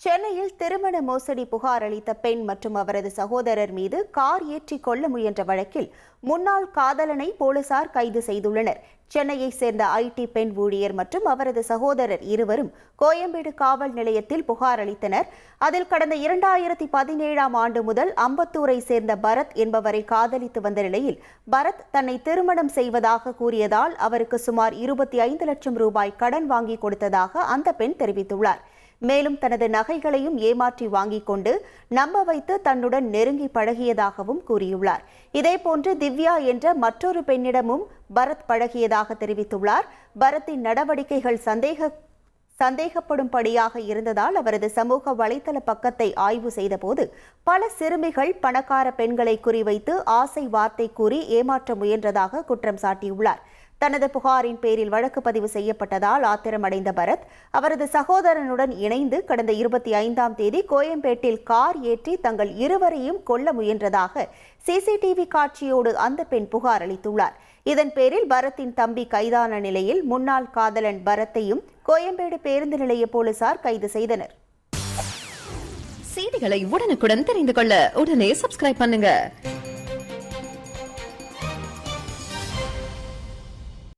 சென்னையில் திருமண மோசடி புகார் அளித்த பெண் மற்றும் அவரது சகோதரர் மீது கார் ஏற்றி கொள்ள முயன்ற வழக்கில் முன்னாள் காதலனை போலீசார் கைது செய்துள்ளனர். சென்னையை சேர்ந்த ஐடி பெண் ஊழியர் மற்றும் அவரது சகோதரர் இருவரும் கோயம்பேடு காவல் நிலையத்தில் புகார் அளித்தனர். அதில் கடந்த 2017ஆம் ஆண்டு முதல் அம்பத்தூரை சேர்ந்த பரத் என்பவரை காதலித்து வந்த நிலையில் பரத் தன்னை திருமணம் செய்வதாக கூறியதால் அவருக்கு சுமார் 25 லட்சம் ரூபாய் கடன் வாங்கி கொடுத்ததாக அந்த பெண் தெரிவித்துள்ளார். மேலும் தனது நகைகளையும் ஏமாற்றி வாங்கிக் கொண்டு நம்ப வைத்து தன்னுடன் நெருங்கி பழகியதாகவும் கூறியுள்ளார். இதேபோன்று திவ்யா என்ற மற்றொரு பெண்ணிடமும் பரத் பழகியதாக தெரிவித்துள்ளார். பரத்தின் நடவடிக்கைகள் சந்தேகப்படும்படியாக இருந்ததால் அவரது சமூக வலைதள பக்கத்தை ஆய்வு செய்தபோது பல சிறுமிகள் பணக்கார பெண்களை குறிவைத்து ஆசை வார்த்தை கூறி ஏமாற்ற முயன்றதாக குற்றம் சாட்டியுள்ளார். தனது புகாரின் பேரில் வழக்கு பதிவு செய்யப்பட்டதால் ஆத்திரமடைந்த பரத் அவரது சகோதரனுடன் இணைந்து கடந்த 25ஆம் தேதி கோயம்பேட்டில் கார் ஏற்றி தங்கள் இருவரையும் கொல்ல முயன்றதாக சிசிடிவி காட்சியோடு அந்த பெண் புகார் அளித்துள்ளார். இதன் பேரில் பரத்தின் தம்பி கைதான நிலையில் முன்னாள் காதலன் பரத்தையும் கோயம்பேடு பேருந்து நிலைய போலீசார் கைது செய்தனர். செய்திகளை உடனுக்குடன் தெரிந்து கொள்ள உடனே சப்ஸ்கிரைப் பண்ணுங்க.